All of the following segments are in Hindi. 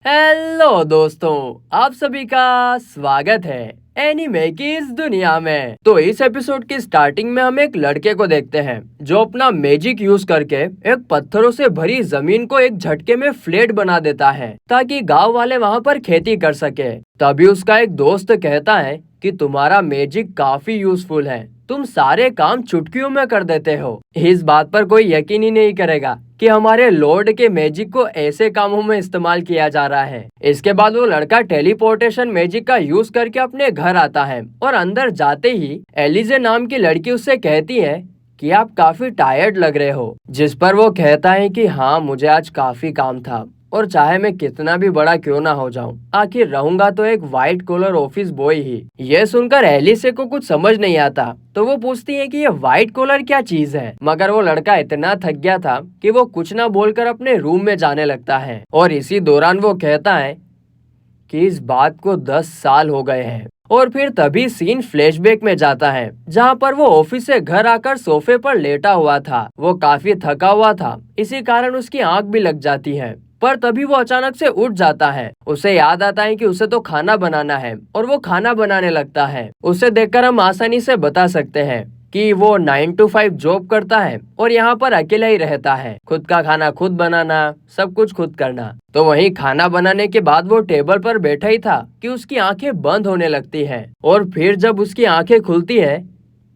हेलो दोस्तों, आप सभी का स्वागत है एनीमे की इस दुनिया में। तो इस एपिसोड की स्टार्टिंग में हम एक लड़के को देखते हैं जो अपना मैजिक यूज करके एक पत्थरों से भरी जमीन को एक झटके में फ्लैट बना देता है ताकि गांव वाले वहां पर खेती कर सके। तभी उसका एक दोस्त कहता है कि तुम्हारा मैजिक काफी यूजफुल है, तुम सारे काम चुटकियों में कर देते हो। इस बात पर कोई यकीन ही नहीं करेगा कि हमारे लॉर्ड के मैजिक को ऐसे कामों में इस्तेमाल किया जा रहा है। इसके बाद वो लड़का टेलीपोर्टेशन मैजिक का यूज करके अपने घर आता है और अंदर जाते ही एलिजे नाम की लड़की उससे कहती है कि आप काफी टायर्ड लग रहे हो, जिस पर वो कहता है कि हाँ, मुझे आज काफी काम था और चाहे मैं कितना भी बड़ा क्यों ना हो जाऊं, आखिर रहूंगा तो एक व्हाइट कॉलर ऑफिस बॉय ही। ये सुनकर एलिसे को कुछ समझ नहीं आता, तो वो पूछती है कि ये व्हाइट कॉलर क्या चीज है, मगर वो लड़का इतना थक गया था कि वो कुछ ना बोलकर अपने रूम में जाने लगता है। और इसी दौरान वो कहता है कि इस बात को 10 साल हो गए हैं। और फिर तभी सीन फ्लैशबैक में जाता है जहाँ पर वो ऑफिस से घर आकर सोफे पर लेटा हुआ था। वो काफी थका हुआ था, इसी कारण उसकी आंख भी लग जाती है। पर तभी वो अचानक से उठ जाता है। उसे याद आता है कि उसे तो खाना बनाना है और वो खाना बनाने लगता है। उसे देखकर हम आसानी से बता सकते हैं कि वो 9 to 5 जॉब करता है और यहाँ पर अकेला ही रहता है। खुद का खाना खुद बनाना, सब कुछ खुद करना। तो वहीं खाना बनाने के बाद वो टेबल पर बैठा ही था कि उसकी आंखें बंद होने लगती हैं। और फिर जब उसकी आंखें खुलती है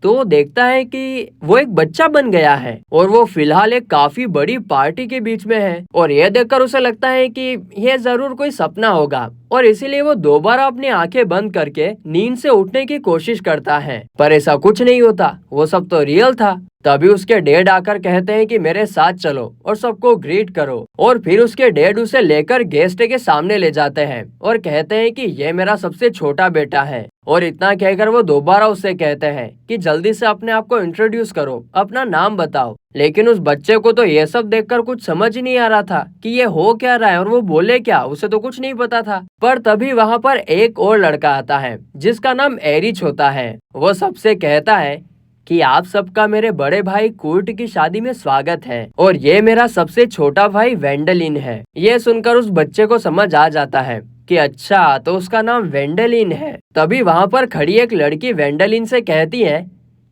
तो वो देखता है कि वो एक बच्चा बन गया है और वो फिलहाल एक काफी बड़ी पार्टी के बीच में है। और यह देखकर उसे लगता है कि यह जरूर कोई सपना होगा और इसीलिए वो दोबारा अपनी आंखें बंद करके नींद से उठने की कोशिश करता है। पर ऐसा कुछ नहीं होता, वो सब तो रियल था। तभी उसके डैड आकर कहते हैं कि मेरे साथ चलो और सबको ग्रीट करो। और फिर उसके डैड उसे लेकर गेस्ट के सामने ले जाते हैं और कहते हैं कि ये मेरा सबसे छोटा बेटा है। और इतना कहकर वो दोबारा उससे कहते हैं कि जल्दी से अपने आप को इंट्रोड्यूस करो, अपना नाम बताओ। लेकिन उस बच्चे को तो ये सब देखकर कुछ समझ ही नहीं आ रहा था कि ये हो क्या रहा है और वो बोले क्या, उसे तो कुछ नहीं पता था। पर तभी वहाँ पर एक और लड़का आता है जिसका नाम एरिच होता है। वो सबसे कहता है कि आप सबका मेरे बड़े भाई कुर्ट की शादी में स्वागत है और ये मेरा सबसे छोटा भाई वेंडलिन है। ये सुनकर उस बच्चे को समझ आ जाता है कि अच्छा, तो उसका नाम वेंडलिन है। तभी वहाँ पर खड़ी एक लड़की वेंडलिन से कहती है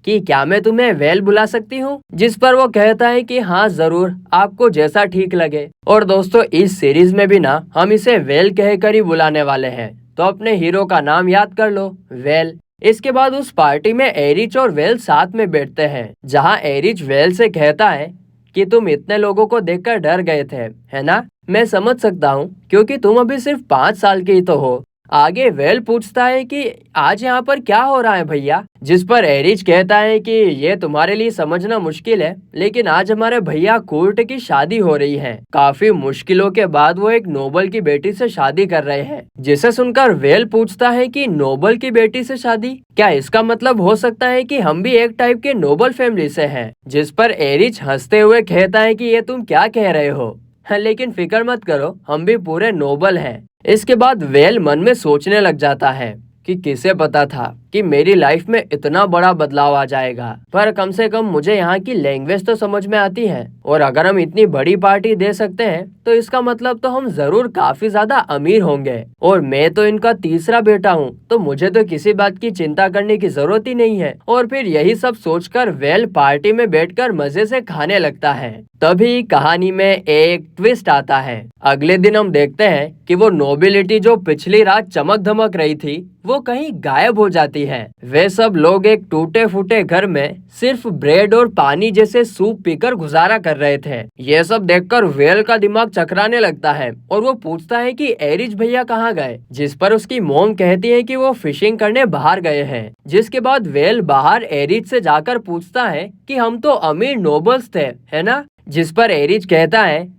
कि क्या मैं तुम्हें वेल बुला सकती हूँ, जिस पर वो कहता है कि हाँ जरूर, आपको जैसा ठीक लगे। और दोस्तों, इस सीरीज में भी ना हम इसे वेल कहकर ही बुलाने वाले हैं, तो अपने हीरो का नाम याद कर लो, वेल। इसके बाद उस पार्टी में एरिच और वेल साथ में बैठते हैं, जहाँ एरिच वेल से कहता है कि तुम इतने लोगों को देखकर डर गए थे, है ना? मैं समझ सकता हूँ, क्योंकि तुम अभी सिर्फ 5 साल के ही तो हो। आगे वेल पूछता है कि आज यहाँ पर क्या हो रहा है भैया, जिस पर एरिच कहता है कि ये तुम्हारे लिए समझना मुश्किल है, लेकिन आज हमारे भैया कुर्ट की शादी हो रही है। काफी मुश्किलों के बाद वो एक नोबल की बेटी से शादी कर रहे हैं। जिसे सुनकर वेल पूछता है कि नोबल की बेटी से शादी, क्या इसका मतलब हो सकता है कि हम भी एक टाइप के नोबल फैमिली से हैं? जिस पर एरिच हंसते हुए कहता है कि ये तुम क्या कह रहे हो, लेकिन फिक्र मत करो, हम भी पूरे नोबल हैं। इसके बाद वेल मन में सोचने लग जाता है कि किसे पता था कि मेरी लाइफ में इतना बड़ा बदलाव आ जाएगा। पर कम से कम मुझे यहाँ की लैंग्वेज तो समझ में आती है, और अगर हम इतनी बड़ी पार्टी दे सकते हैं तो इसका मतलब तो हम जरूर काफी ज्यादा अमीर होंगे। और मैं तो इनका तीसरा बेटा हूँ, तो मुझे तो किसी बात की चिंता करने की जरूरत ही नहीं है। और फिर यही सब सोचकर वेल पार्टी में बैठकर मजे से खाने लगता है। तभी कहानी में एक ट्विस्ट आता है। अगले दिन हम देखते हैं कि वो नोबिलिटी जो पिछली रात चमक धमक रही थी, वो कहीं गायब हो जाती है। वे सब लोग एक टूटे फूटे घर में सिर्फ ब्रेड और पानी जैसे सूप पीकर गुजारा कर रहे थे। ये सब देखकर वेल का दिमाग चकराने लगता है और वो पूछता है कि एरिच भैया कहाँ गए, जिस पर उसकी मॉम कहती है कि वो फिशिंग करने बाहर गए हैं। जिसके बाद वेल बाहर एरिच से जाकर पूछता है कि हम तो अमीर नोबल्स थे, है ना? जिस पर एरिच कहता है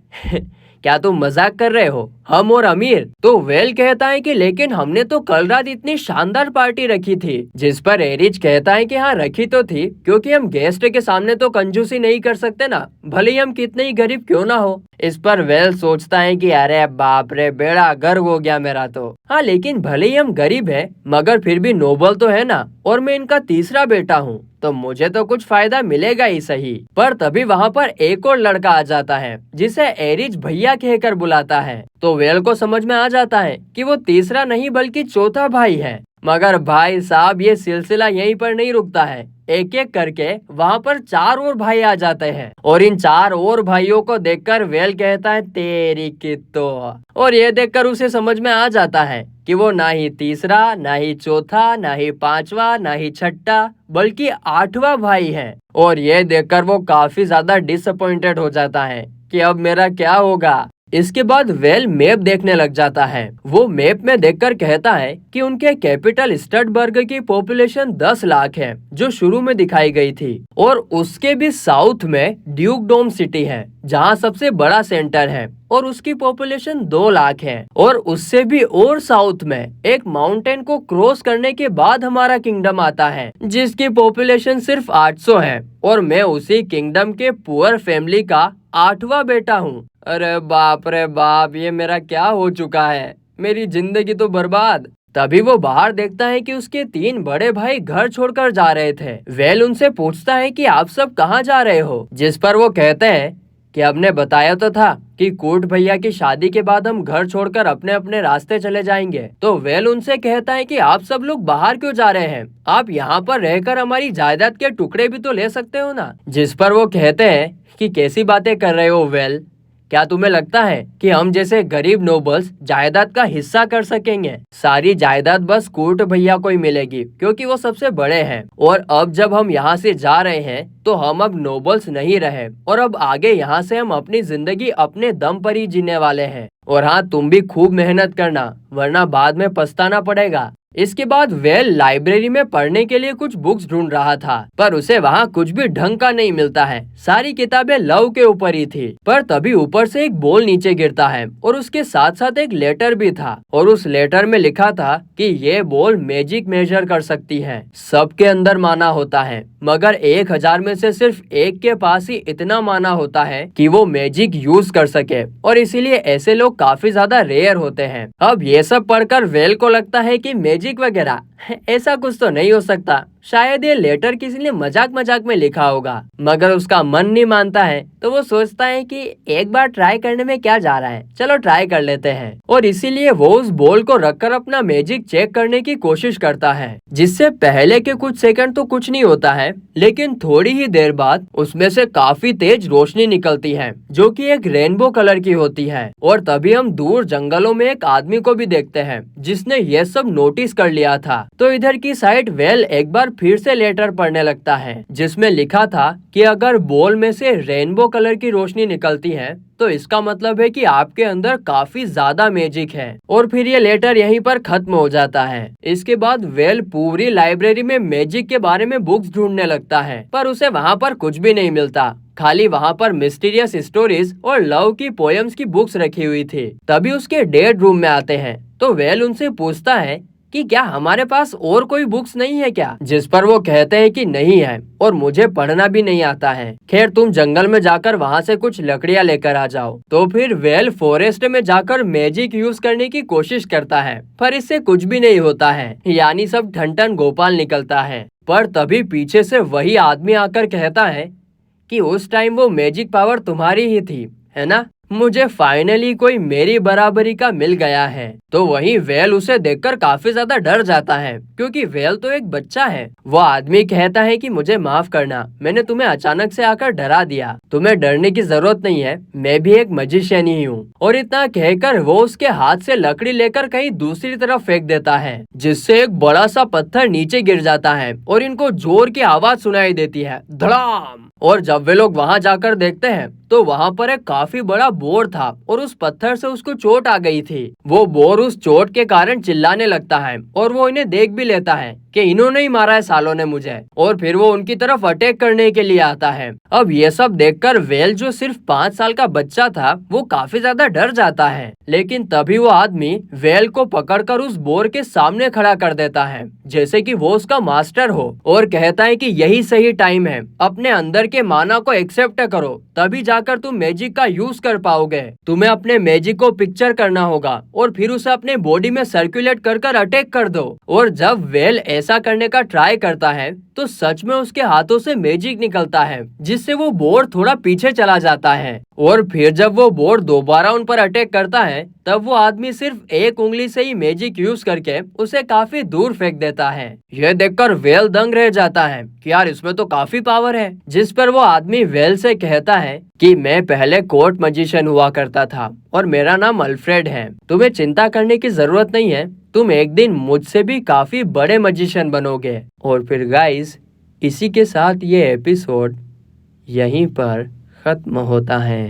क्या तुम मजाक कर रहे हो, हम और अमीर? तो वेल कहता है कि लेकिन हमने तो कल रात इतनी शानदार पार्टी रखी थी। जिस पर एरिच कहता है कि हाँ, रखी तो थी, क्योंकि हम गेस्ट के सामने तो कंजूसी नहीं कर सकते ना, भले ही हम कितने ही गरीब क्यों ना हो। इस पर वेल सोचता है कि अरे बाप रे, बेड़ा गर्क हो गया मेरा तो। हाँ, लेकिन भले ही हम गरीब है, मगर फिर भी नोबल तो है ना, और मैं इनका तीसरा बेटा हूँ, तो मुझे तो कुछ फायदा मिलेगा ही सही। पर तभी वहाँ पर एक और लड़का आ जाता है जिसे एरिज भैया कहकर बुलाता है। तो वेल को समझ में आ जाता है कि वो तीसरा नहीं बल्कि चौथा भाई है। मगर भाई साहब ये सिलसिला यहीं पर नहीं रुकता है। एक एक करके वहाँ पर 4 और भाई आ जाते हैं और इन 4 और भाइयों को देखकर वेल कहता है तेरी की तो। और ये देखकर उसे समझ में आ जाता है कि वो ना ही तीसरा, ना ही चौथा, ना ही पांचवा, ना ही छठा बल्कि 8वां भाई है। और ये देखकर वो काफी ज्यादा डिसअपॉइंटेड हो जाता है कि अब मेरा क्या होगा। इसके बाद वेल मैप देखने लग जाता है। वो मैप में देखकर कहता है कि उनके कैपिटल स्टडबर्ग की पॉपुलेशन 10 लाख है जो शुरू में दिखाई गई थी, और उसके भी साउथ में ड्यूकडोम सिटी है जहां सबसे बड़ा सेंटर है और उसकी पॉपुलेशन 2 लाख है। और उससे भी और साउथ में एक माउंटेन को क्रॉस करने के बाद हमारा किंगडम आता है जिसकी पॉपुलेशन सिर्फ 800 है और मैं उसी किंगडम के पुअर फैमिली का 8वां बेटा हूँ। अरे बाप रे बाप, ये मेरा क्या हो चुका है, मेरी जिंदगी तो बर्बाद। तभी वो बाहर देखता है कि उसके 3 बड़े भाई घर छोड़कर जा रहे थे। वेल उनसे पूछता है कि आप सब कहाँ जा रहे हो, जिस पर वो कहते हैं कि हमने बताया तो था कि कूट भैया की शादी के बाद हम घर छोड़कर अपने अपने रास्ते चले जाएंगे। तो वेल उनसे कहता है कि आप सब लोग बाहर क्यों जा रहे हैं, आप यहाँ पर रहकर हमारी जायदाद के टुकड़े भी तो ले सकते हो ना। जिस पर वो कहते हैं कि कैसी बातें कर रहे हो वेल, क्या तुम्हें लगता है कि हम जैसे गरीब नोबल्स जायदाद का हिस्सा कर सकेंगे? सारी जायदाद बस कूट भैया को ही मिलेगी क्योंकि वो सबसे बड़े हैं। और अब जब हम यहाँ से जा रहे हैं तो हम अब नोबल्स नहीं रहे और अब आगे यहाँ से हम अपनी जिंदगी अपने दम पर ही जीने वाले हैं। और हाँ, तुम भी खूब मेहनत करना वरना बाद में पछताना पड़ेगा। इसके बाद वेल लाइब्रेरी में पढ़ने के लिए कुछ बुक्स ढूंढ रहा था पर उसे वहाँ कुछ भी ढंग का नहीं मिलता है। सारी किताबें लव के ऊपर ही थी। पर तभी ऊपर से एक बॉल नीचे गिरता है और उसके साथ साथ एक लेटर भी था और उस लेटर में लिखा था कि ये बॉल मैजिक मेजर कर सकती है। सबके अंदर माना होता है मगर 1000 में से सिर्फ एक के पास ही इतना माना होता है कि वो मैजिक यूज कर सके और इसीलिए ऐसे लोग काफी ज्यादा रेयर होते हैं। अब ये सब पढ़कर वेल को लगता है कि मैजिक वगैरह ऐसा कुछ तो नहीं हो सकता, शायद ये लेटर किसी ने मजाक मजाक में लिखा होगा। मगर उसका मन नहीं मानता है तो वो सोचता है कि एक बार ट्राई करने में क्या जा रहा है, चलो ट्राई कर लेते हैं। और इसीलिए वो उस बॉल को रखकर अपना मैजिक चेक करने की कोशिश करता है। जिससे पहले के कुछ सेकंड तो कुछ नहीं होता है लेकिन थोड़ी ही देर बाद उसमें से काफी तेज रोशनी निकलती है जो कि एक रेनबो कलर की होती है। और तभी हम दूर जंगलों में एक आदमी को भी देखते हैं जिसने ये सब नोटिस कर लिया था। तो इधर की साइड वेल एक बार फिर से लेटर पढ़ने लगता है जिसमें लिखा था कि अगर बॉल में से रेनबो कलर की रोशनी निकलती है तो इसका मतलब है कि आपके अंदर काफी ज्यादा मैजिक है। और फिर ये लेटर यहीं पर खत्म हो जाता है। इसके बाद वेल पूरी लाइब्रेरी में मैजिक के बारे में बुक्स ढूंढने लगता है पर उसे वहाँ पर कुछ भी नहीं मिलता, खाली वहाँ पर मिस्टीरियस स्टोरीज और लव की पोएम्स की बुक्स रखी हुई थी। तभी उसके डेड रूम में आते हैं तो वेल उनसे पूछता है कि क्या हमारे पास और कोई बुक्स नहीं है क्या, जिस पर वो कहते हैं कि नहीं है और मुझे पढ़ना भी नहीं आता है। खैर तुम जंगल में जाकर वहाँ से कुछ लकड़ियाँ लेकर आ जाओ। तो फिर वेल फॉरेस्ट में जाकर मैजिक यूज करने की कोशिश करता है पर इससे कुछ भी नहीं होता है, यानी सब ठन गोपाल निकलता है। पर तभी पीछे से वही आदमी आकर कहता है कि उस टाइम वो मैजिक पावर तुम्हारी ही थी, है ना? मुझे फाइनली कोई मेरी बराबरी का मिल गया है। तो वहीं वेल उसे देखकर काफी ज्यादा डर जाता है क्योंकि वेल तो एक बच्चा है। वो आदमी कहता है कि मुझे माफ करना, मैंने तुम्हें अचानक से आकर डरा दिया, तुम्हें डरने की जरूरत नहीं है, मैं भी एक मजिशियन ही हूँ। और इतना कहकर वो उसके हाथ से लकड़ी लेकर कहीं दूसरी तरफ फेंक देता है जिससे एक बड़ा सा पत्थर नीचे गिर जाता है और इनको जोर की आवाज सुनाई देती है, धड़ाम। और जब वे लोग वहाँ जाकर देखते हैं तो वहाँ पर एक काफी बड़ा बोर था और उस पत्थर से उसको चोट आ गई थी। वो बोर उस चोट के कारण चिल्लाने लगता है और वो इन्हें देख भी लेता है कि इन्होंने ही मारा है सालों ने मुझे, और फिर वो उनकी तरफ अटैक करने के लिए आता है। अब ये सब देखकर वेल जो सिर्फ 5 साल का बच्चा था वो काफी ज्यादा डर जाता है। लेकिन तभी वो आदमी वेल को पकड़कर उस बोर के सामने खड़ा कर देता है जैसे कि वो उसका मास्टर हो और कहता है कि यही सही टाइम है, अपने अंदर के माना को एक्सेप्ट करो तभी जाकर तुम मैजिक का यूज कर पाओगे। तुम्हें अपने मैजिक को पिक्चर करना होगा और फिर उसे अपने बॉडी में सर्कुलेट कर कर अटैक कर दो। और जब वेल ऐसा करने का ट्राई करता है तो सच में उसके हाथों से मैजिक निकलता है, जिससे वो बोर्ड थोड़ा पीछे चला जाता है। और फिर जब वो बोर्ड दोबारा उन पर अटैक करता है तब वो आदमी सिर्फ एक उंगली से ही मैजिक यूज करके उसे काफी दूर फेंक देता है। यह देखकर वेल दंग रह जाता है कि यार इसमें तो काफी पावर है। जिस पर वो आदमी वेल से कहता है कि मैं पहले कोर्ट मैजिशियन हुआ करता था और मेरा नाम अल्फ्रेड है। तुम्हें चिंता करने की जरूरत नहीं है, तुम एक दिन मुझसे भी काफी बड़े मैजिशियन बनोगे। और फिर गाइस, इसी के साथ ये एपिसोड यहीं पर खत्म होता है।